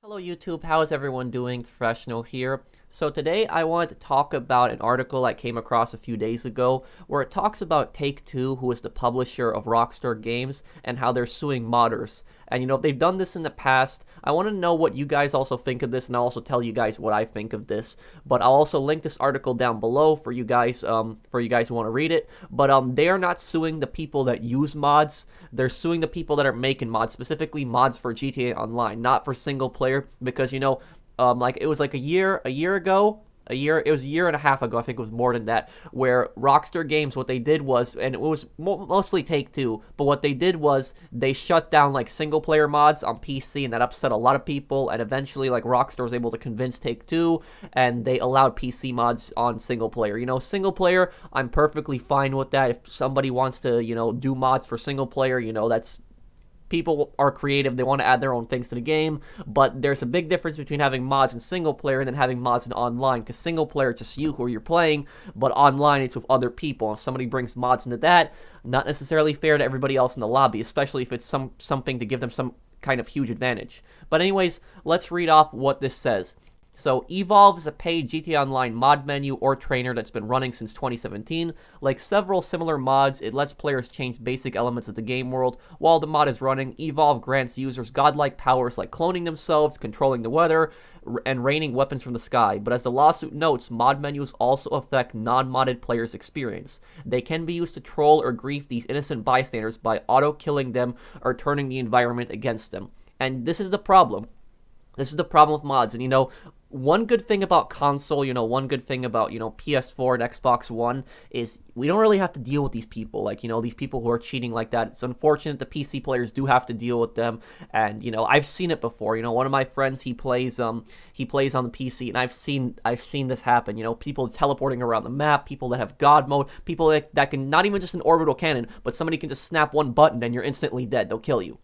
Hello YouTube, how is everyone doing? It's Professional here. So today I wanted to talk about an article I came across a few days ago where it talks about Take-Two, who is the publisher of Rockstar Games, and how they're suing modders. And if they've done this in the past, I want to know what you guys also think of this, and I'll also tell you guys what I think of this. But I'll also link this article down below for you guys who want to read it. But they are not suing the people that use mods. They're suing the people that are making mods, specifically mods for GTA Online, not for single player, because like it was like a year ago, it was a year and a half ago, I think it was more than that, where Rockstar Games, what they did was, and it was mostly Take-Two, but what they did was they shut down like single player mods on PC, and that upset a lot of people, and eventually like Rockstar was able to convince Take-Two, and they allowed PC mods on single player. Single player, I'm perfectly fine with that. If somebody wants to, do mods for single player, that's people are creative, they want to add their own things to the game, but there's a big difference between having mods in single player and then having mods in online, because single player it's just you who you're playing, but online it's with other people. If somebody brings mods into that, not necessarily fair to everybody else in the lobby, especially if it's something to give them some kind of huge advantage. But anyways, let's read off what this says. So, Evolve is a paid GTA Online mod menu or trainer that's been running since 2017. Like several similar mods, it lets players change basic elements of the game world. While the mod is running, Evolve grants users godlike powers like cloning themselves, controlling the weather, and raining weapons from the sky. But as the lawsuit notes, mod menus also affect non-modded players' experience. They can be used to troll or grief these innocent bystanders by auto-killing them or turning the environment against them. And this is the problem. This is the problem with mods. And one good thing about console, one good thing about, PS4 and Xbox One is we don't really have to deal with these people. Like, these people who are cheating like that. It's unfortunate the PC players do have to deal with them. And, I've seen it before. One of my friends, he plays on the PC, and I've seen this happen. People teleporting around the map, people that have God mode, people that can, not even just an orbital cannon, but somebody can just snap one button and you're instantly dead. They'll kill you.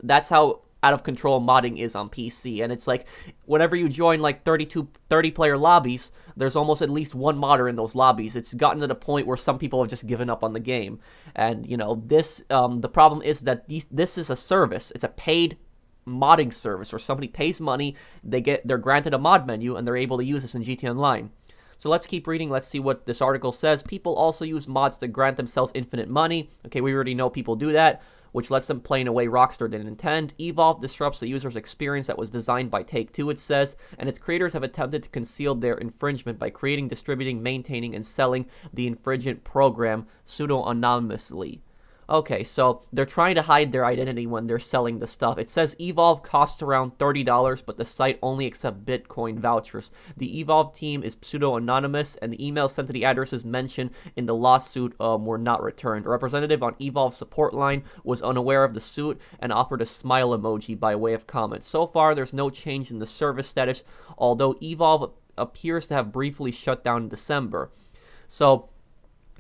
That's how out of control modding is on PC. And it's like whenever you join like 30 player lobbies, there's almost at least one modder in those lobbies. It's gotten to the point where some people have just given up on the game. And the problem is that this is a service. It's a paid modding service where somebody pays money, they're granted a mod menu, and they're able to use this in GTA Online. So let's keep reading. Let's see what this article says. People also use mods to grant themselves infinite money. Okay, we already know people do that, which lets them play in a way Rockstar didn't intend. Evolve disrupts the user's experience that was designed by Take-Two, it says, and its creators have attempted to conceal their infringement by creating, distributing, maintaining, and selling the infringement program pseudo-anonymously. Okay, so they're trying to hide their identity when they're selling the stuff. It says Evolve costs around $30, but the site only accepts Bitcoin vouchers. The Evolve team is pseudo-anonymous, and the emails sent to the addresses mentioned in the lawsuit were not returned. A representative on Evolve's support line was unaware of the suit and offered a smile emoji by way of comment. So far, there's no change in the service status, although Evolve appears to have briefly shut down in December. So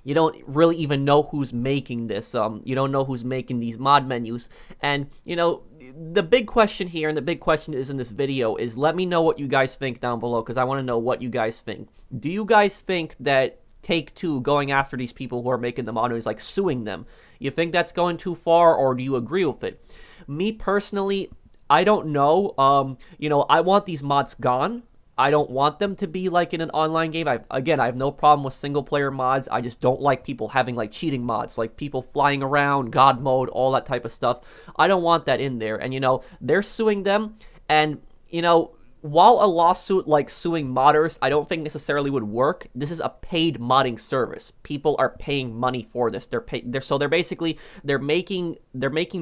you don't really even know who's making this. You don't know who's making these mod menus. And, the big question here, and the big question is in this video, is let me know what you guys think down below, because I want to know what you guys think. Do you guys think that Take-Two going after these people who are making the mod menus, like suing them, you think that's going too far, or do you agree with it? Me personally, I don't know. I want these mods gone. I don't want them to be like in an online game. I have no problem with single player mods. I just don't like people having like cheating mods, like people flying around, God mode, all that type of stuff. I don't want that in there. And they're suing them, and while a lawsuit like suing modders I don't think necessarily would work, this is a paid modding service. People are paying money for this. They're basically making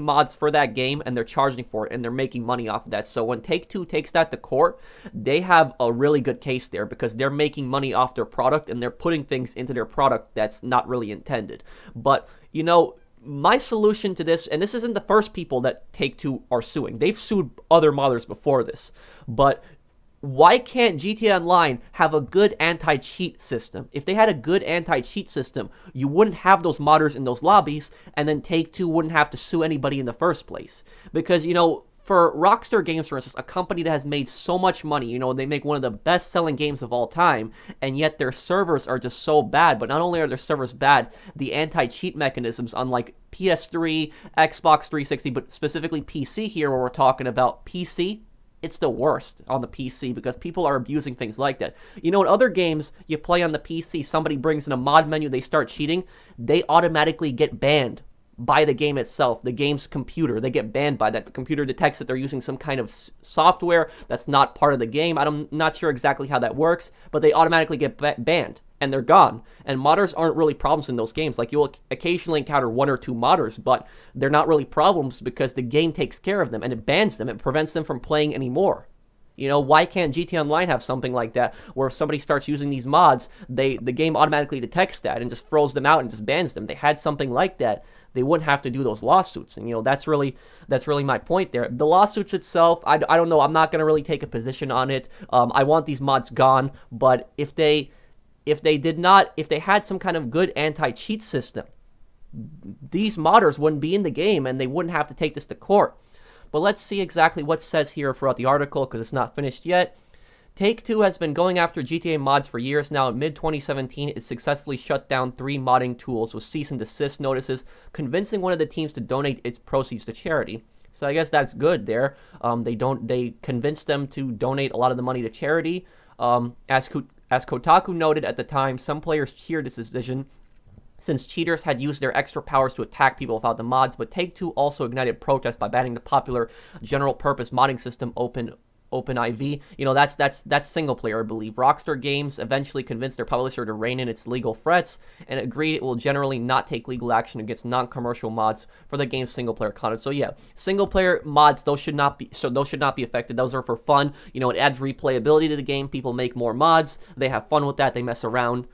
mods for that game, and they're charging for it, and they're making money off of that. So when Take-Two takes that to court, they have a really good case there, because they're making money off their product, and they're putting things into their product that's not really intended. But my solution to this, and this isn't the first people that Take-Two are suing. They've sued other modders before this. But why can't GTA Online have a good anti-cheat system? If they had a good anti-cheat system, you wouldn't have those modders in those lobbies, and then Take-Two wouldn't have to sue anybody in the first place. Because, for Rockstar Games, for instance, a company that has made so much money, they make one of the best-selling games of all time, and yet their servers are just so bad. But not only are their servers bad, the anti-cheat mechanisms on like PS3, Xbox 360, but specifically PC here, where we're talking about PC, it's the worst on the PC because people are abusing things like that. You know, in other games you play on the PC, somebody brings in a mod menu, they start cheating, they automatically get banned by the game itself, the game's computer. They get banned by that. The computer detects that they're using some kind of software that's not part of the game. I'm not sure exactly how that works, but they automatically get banned and they're gone. And modders aren't really problems in those games. Like, you'll occasionally encounter one or two modders, but they're not really problems because the game takes care of them and it bans them. It prevents them from playing anymore. You know, why can't GTA Online have something like that where if somebody starts using these mods, the game automatically detects that and just throws them out and just bans them? They had something like that, they wouldn't have to do those lawsuits. And, you know, that's really my point there. The lawsuits itself, I don't know. I'm not going to really take a position on it. I want these mods gone, but if they had some kind of good anti-cheat system, these modders wouldn't be in the game and they wouldn't have to take this to court. But let's see exactly what it says here throughout the article, because it's not finished yet. Take-Two has been going after GTA mods for years now. In mid-2017, it successfully shut down 3 modding tools with cease and desist notices, convincing one of the teams to donate its proceeds to charity. So I guess that's good there. They convinced them to donate a lot of the money to charity. As Kotaku noted at the time, some players cheered this decision, since cheaters had used their extra powers to attack people without the mods, but Take-Two also ignited protests by banning the popular general-purpose modding system OpenIV. You know, that's single player, I believe. Rockstar Games eventually convinced their publisher to rein in its legal threats and agreed it will generally not take legal action against non-commercial mods for the game's single player content. So yeah, single player mods, those should not be affected. Those are for fun. You know, it adds replayability to the game. People make more mods. They have fun with that. They mess around.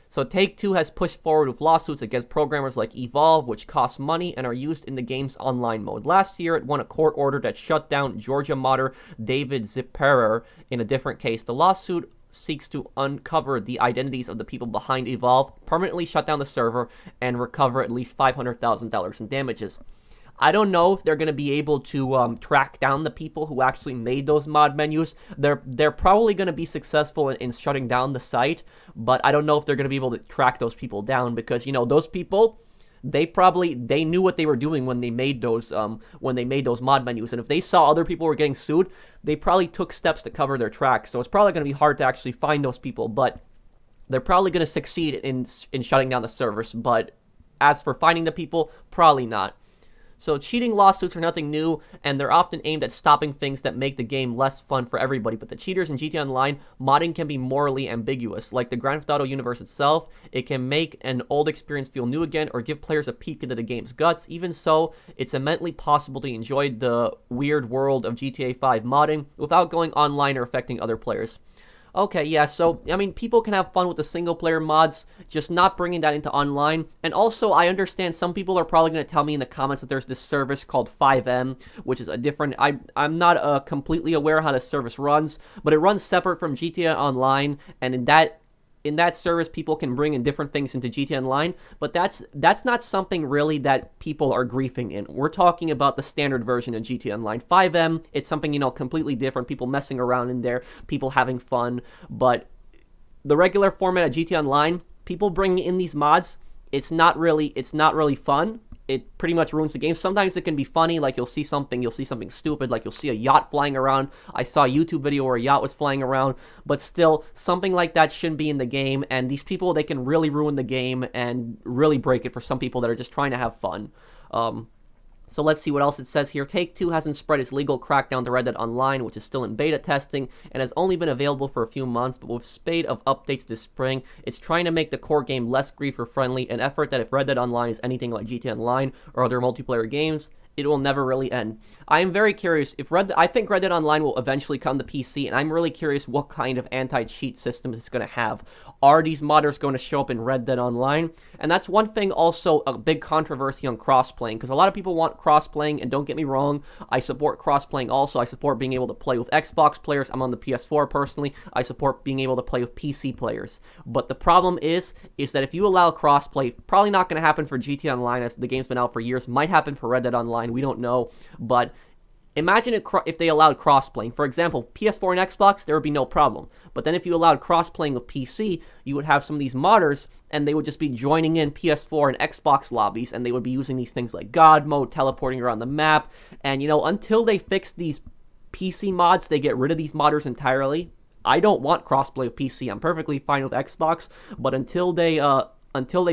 So Take-Two has pushed forward with lawsuits against programmers like Evolve, which cost money and are used in the game's online mode. Last year, it won a court order that shut down Georgia modder David Zipperer in a different case. The lawsuit seeks to uncover the identities of the people behind Evolve, permanently shut down the server, and recover at least $500,000 in damages. I don't know if they're going to be able to track down the people who actually made those mod menus. They're probably going to be successful in shutting down the site, but I don't know if they're going to be able to track those people down because, you know, those people, they knew what they were doing when they made those mod menus, and if they saw other people were getting sued, they probably took steps to cover their tracks. So it's probably going to be hard to actually find those people, but they're probably going to succeed in shutting down the servers. But as for finding the people, probably not. So cheating lawsuits are nothing new, and they're often aimed at stopping things that make the game less fun for everybody. But the cheaters in GTA Online, modding can be morally ambiguous. Like the Grand Theft Auto universe itself, it can make an old experience feel new again or give players a peek into the game's guts. Even so, it's immensely possible to enjoy the weird world of GTA 5 modding without going online or affecting other players. Okay, yeah, so, I mean, people can have fun with the single-player mods, just not bringing that into online. And also, I understand some people are probably going to tell me in the comments that there's this service called 5M, which is a different... I'm not completely aware how this service runs, but it runs separate from GTA Online, and in that service, people can bring in different things into GTA Online, but that's not something really that people are griefing in. We're talking about the standard version of GTA Online. 5M, it's something, you know, completely different, people messing around in there, people having fun, but the regular format of GTA Online, people bringing in these mods, it's not really fun. It pretty much ruins the game. Sometimes it can be funny, like you'll see something stupid, like you'll see a yacht flying around. I saw a YouTube video where a yacht was flying around, but still, something like that shouldn't be in the game, and these people, they can really ruin the game and really break it for some people that are just trying to have fun. So let's see what else it says here. Take-Two hasn't spread its legal crackdown to Red Dead Online, which is still in beta testing and has only been available for a few months, but with a spate of updates this spring, it's trying to make the core game less griefer-friendly, an effort that if Red Dead Online is anything like GTA Online or other multiplayer games, it will never really end. I am very curious I think Red Dead Online will eventually come to PC, and I'm really curious what kind of anti-cheat system it's going to have. Are these modders going to show up in Red Dead Online? And that's one thing also, a big controversy on cross-playing, because a lot of people want cross-playing, and don't get me wrong, I support cross-playing also. I support being able to play with Xbox players. I'm on the PS4 personally. I support being able to play with PC players. But the problem is that if you allow cross-play, probably not going to happen for GTA Online as the game's been out for years. Might happen for Red Dead Online. We don't know, but imagine if they allowed cross-playing. For example, PS4 and Xbox, there would be no problem. But then if you allowed cross-playing with PC, you would have some of these modders, and they would just be joining in PS4 and Xbox lobbies, and they would be using these things like God mode, teleporting around the map, and, you know, until they fix these PC mods, they get rid of these modders entirely. I don't want crossplay with PC. I'm perfectly fine with Xbox, but until they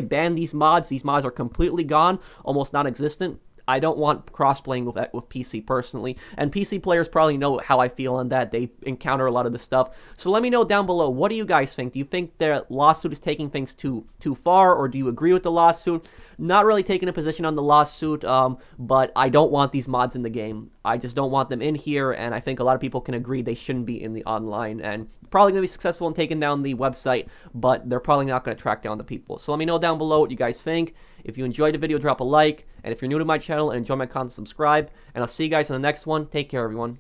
ban these mods are completely gone, almost non-existent. I don't want cross-playing with PC personally, and PC players probably know how I feel on that. They encounter a lot of this stuff. So let me know down below, what do you guys think? Do you think the lawsuit is taking things too far, or do you agree with the lawsuit? Not really taking a position on the lawsuit, but I don't want these mods in the game. I just don't want them in here, and I think a lot of people can agree they shouldn't be in the online, and probably going to be successful in taking down the website, but they're probably not going to track down the people. So let me know down below what you guys think. If you enjoyed the video, drop a like, and if you're new to my channel and enjoy my content, subscribe, and I'll see you guys in the next one. Take care, everyone.